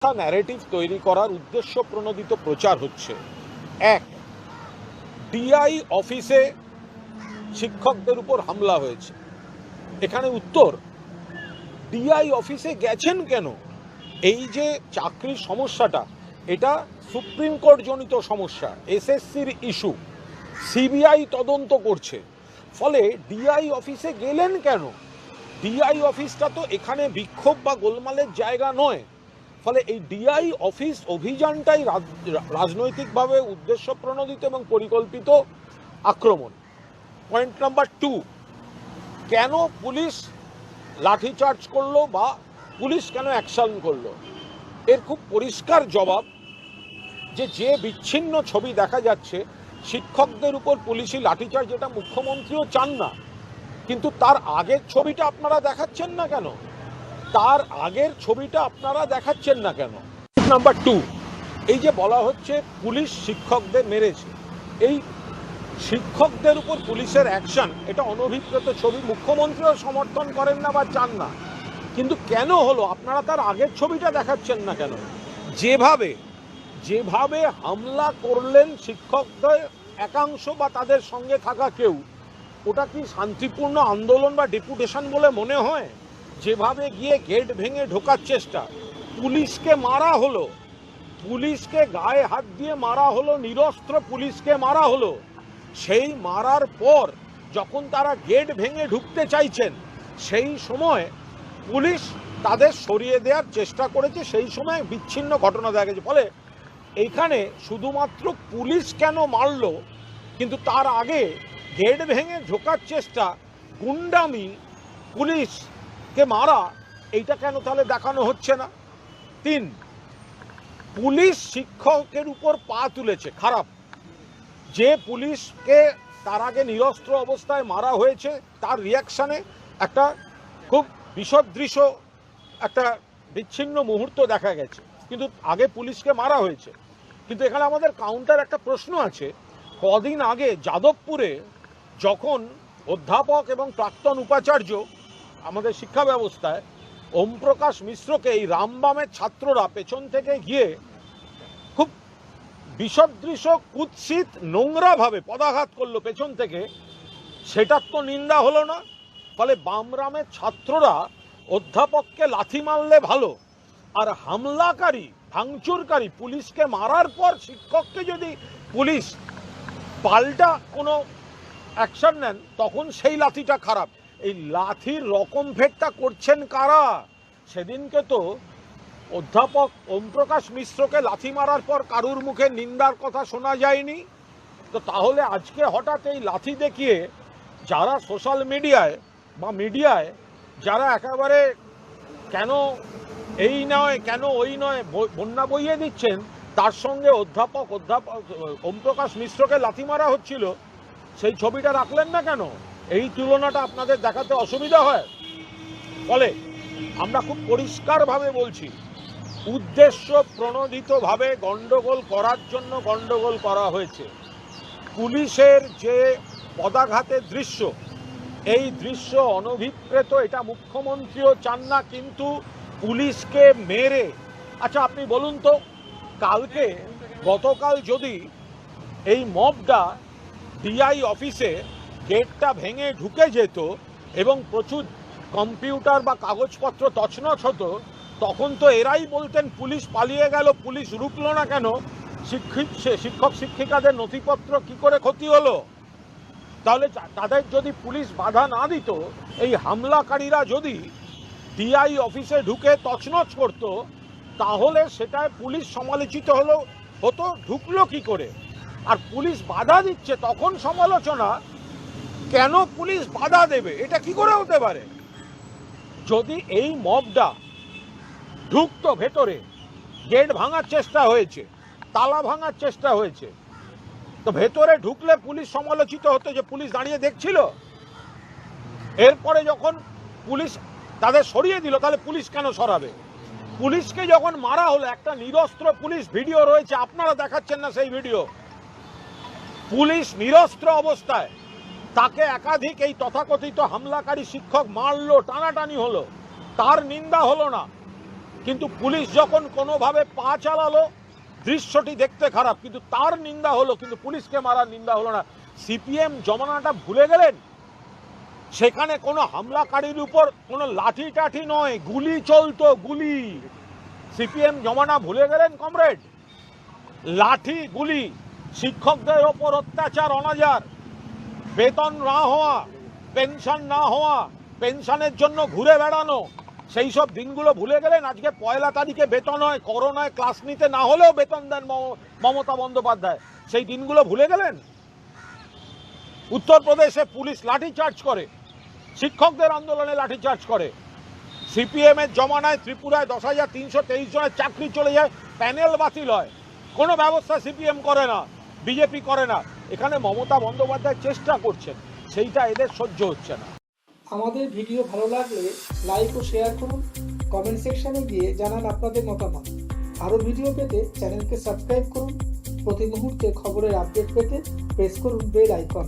Narrative তৈরি করার উদ্দেশ্য প্রণোদিত প্রচার হচ্ছে। এক, ডিআই অফিসে শিক্ষকদের উপর হামলা হয়েছে। এখানে উত্তর, ডিআই অফিসে গেছেন কেন? এই যে চাকরির সমস্যাটা, এটা সুপ্রিম কোর্ট জনিত সমস্যা, এসএসসির ইস্যু, সিবিআই তদন্ত করছে। ফলে ডিআই অফিসে গেলেন কেন? ডিআই অফিসটা তো এখানে বিক্ষোভ বা গোলমালের জায়গা নয়। ফলে এই ডিআই অফিস অভিযানটাই রাজনৈতিকভাবে উদ্দেশ্য প্রণোদিত এবং পরিকল্পিত আক্রমণ। পয়েন্ট নাম্বার 2, কেন পুলিশ লাঠিচার্জ করলো বা পুলিশ কেন অ্যাকশন করলো? এর খুব পরিষ্কার জবাব যে বিচ্ছিন্ন ছবি দেখা যাচ্ছে শিক্ষকদের উপর পুলিশি লাঠিচার্জ, যেটা মুখ্যমন্ত্রীও চান না, কিন্তু তার আগের ছবিটা আপনারা দেখাচ্ছেন না কেন? নাম্বার 2, এই যে বলা হচ্ছে পুলিশ শিক্ষকদের মেরেছে, এই শিক্ষকদের উপর পুলিশের অ্যাকশন, এটা অনভিপ্রেত ছবি, মুখ্যমন্ত্রীও সমর্থন করেন না বা চান না, কিন্তু কেন হলো আপনারা তার আগের ছবিটা দেখাচ্ছেন না কেন? যেভাবে হামলা করলেন শিক্ষকদের একাংশ বা তাদের সঙ্গে থাকা কেউ, ওটা কি শান্তিপূর্ণ আন্দোলন বা ডেপুটেশন বলে মনে হয়? যেভাবে গিয়ে গেট ভেঙে ঢোকার চেষ্টা, পুলিশকে মারা হলো, পুলিশকে গায়ে হাত দিয়ে মারা হলো, নিরস্ত্র পুলিশকে মারা হলো। সেই মারার পর যখন তারা গেট ভেঙে ঢুকতে চাইছেন, সেই সময় পুলিশ তাদের সরিয়ে দেওয়ার চেষ্টা করেছে। সেই সময় বিচ্ছিন্ন ঘটনা দেখা গেছে। ফলে এইখানে শুধুমাত্র পুলিশ কেন মারলো, কিন্তু তার আগে গেট ভেঙে ঢোকার চেষ্টা, গুন্ডামি, পুলিশকে মারা, এইটা কেন তাহলে দেখানো হচ্ছে না? 3, পুলিশ শিক্ষকের উপর পা তুলেছে, খারাপ। যে পুলিশকে তার আগে নিরস্ত্র অবস্থায় মারা হয়েছে, তার রিয়াকশানে একটা খুব বিসদৃশ্য একটা বিচ্ছিন্ন মুহূর্ত দেখা গেছে, কিন্তু আগে পুলিশকে মারা হয়েছে। কিন্তু এখানে আমাদের কাউন্টার একটা প্রশ্ন আছে। কদিন আগে যাদবপুরে যখন অধ্যাপক এবং প্রাক্তন উপাচার্য আমাদের শিক্ষা ব্যবস্থায় ওম প্রকাশ মিশ্রকে এই রামবামের ছাত্ররা পেছন থেকে গিয়ে খুব বিসদৃশ্য, কুৎসিত, নোংরাভাবে পদাঘাত করলো পেছন থেকে, সেটার তো নিন্দা হলো না। ফলে বামরামের ছাত্ররা অধ্যাপককে লাথি মারলে ভালো, আর হামলাকারী, ভাঙচুরকারী পুলিশকে মারার পর শিক্ষককে যদি পুলিশ পাল্টা কোনো অ্যাকশন নেন, তখন সেই লাথিটা খারাপ। এই লাথির রকম ভেদটা করছেন কারা? সেদিনকে তো অধ্যাপক ওম প্রকাশ মিশ্রকে লাথি মারার পর কারুর মুখে নিন্দার কথা শোনা যায়নি। তো তাহলে আজকে হঠাৎ এই লাথি দেখিয়ে যারা সোশ্যাল মিডিয়ায় বা মিডিয়ায় যারা একেবারে কেন এই নয়, কেন ওই নয় বন্যা বইয়ে দিচ্ছেন, তার সঙ্গে অধ্যাপক ওম প্রকাশ মিশ্রকে লাথি মারা হচ্ছিল, সেই ছবিটা রাখলেন না কেন? এই তুলনাটা আপনাদের দেখাতে অসুবিধা হয়। ফলে আমরা খুব পরিষ্কারভাবে বলছি, উদ্দেশ্য প্রণোদিতভাবে গন্ডগোল করার জন্য গন্ডগোল করা হয়েছে। পুলিশের যে পদাঘাতের দৃশ্য, এই দৃশ্য অনভিপ্রেত, এটা মুখ্যমন্ত্রীও চান না, কিন্তু পুলিশকে মেরে, আচ্ছা আপনি বলুন তো, গতকাল যদি এই মবটা ডিআই অফিসে গেটটা ভেঙে ঢুকে যেত এবং প্রচুর কম্পিউটার বা কাগজপত্র তছনছ হতো, তখন তো এরাই বলতেন পুলিশ পালিয়ে গেল, পুলিশ রুকলো না কেন, শিক্ষক শিক্ষিকাদের নথিপত্র কি করে ক্ষতি হলো? তাহলে তাদের যদি পুলিশ বাধা না দিত, এই হামলাকারীরা যদি ডিআই অফিসে ঢুকে তছনছ করত, তাহলে সেটায় পুলিশ সমালোচিত হতো, ঢুকলো কি করে? আর পুলিশ বাধা দিচ্ছে, তখন সমালোচনা, কেন পুলিশ বাধা দেবে? এটা কি করে হতে পারে? যদি এই মবটা ঢুকতো ভেতরে, গেট ভাঙার চেষ্টা হয়েছে, তালা ভাঙার চেষ্টা হয়েছে, তো ভেতরে ঢুকলে পুলিশ সমালোচিত হতো যে পুলিশ দাঁড়িয়ে দেখছিল। এরপরে যখন পুলিশ তাদের সরিয়ে দিল, তাহলে পুলিশ কেন সরাবে? পুলিশকে যখন মারা হলো, একটা নিরস্ত্র পুলিশ, ভিডিও রয়েছে, আপনারা দেখাচ্ছেন না সেই ভিডিও, পুলিশ নিরস্ত্র অবস্থায় তাকে একাধিক এই তথাকথিত হামলাকারী শিক্ষক মারলো, টানাটানি হলো, তার নিন্দা হলো না। কিন্তু পুলিশ যখন কোনোভাবে পা চালালো, দৃশ্যটি দেখতে খারাপ, কিন্তু তার নিন্দা হলো, কিন্তু পুলিশকে মারার নিন্দা হলো না। সিপিএম জমানাটা ভুলে গেলেন? সেখানে কোনো হামলাকারীর উপর কোনো লাঠি টাঠি নয়, গুলি চলতো, গুলি। সিপিএম জমানা ভুলে গেলেন কমরেড? লাঠি গুলি, শিক্ষকদের ওপর অত্যাচার, অনাচার, বেতন না হওয়া, পেনশন না হওয়া, পেনশনের জন্য ঘুরে বেড়ানো, সেই সব দিনগুলো ভুলে গেলেন? আজকে 1 তারিখে বেতন হয়, করোনায় ক্লাস নিতে না হলেও বেতন দেন মমতা বন্দ্যোপাধ্যায়, সেই দিনগুলো ভুলে গেলেন? উত্তরপ্রদেশে পুলিশ লাঠিচার্জ করে, শিক্ষকদের আন্দোলনে লাঠিচার্জ করে। সিপিএম এর জমানায় ত্রিপুরায় 10,323 জনের চাকরি চলে যায়, প্যানেল বাতিল হয়, কোনো ব্যবস্থা সিপিএম করে না, বিজেপি করে না। এখানে মমতা বন্দ্যোপাধ্যায় চেষ্টা করছেন, সেইটা এদের সহ্য হচ্ছে না। আমাদের ভিডিও ভালো লাগলে লাইক ও শেয়ার করুন, কমেন্ট সেকশনে গিয়ে জানান আপনাদের মতামত। আরও ভিডিও পেতে চ্যানেলকে সাবস্ক্রাইব করুন। প্রতি মুহূর্তে খবরের আপডেট পেতে প্রেস করুন বেল আইকন।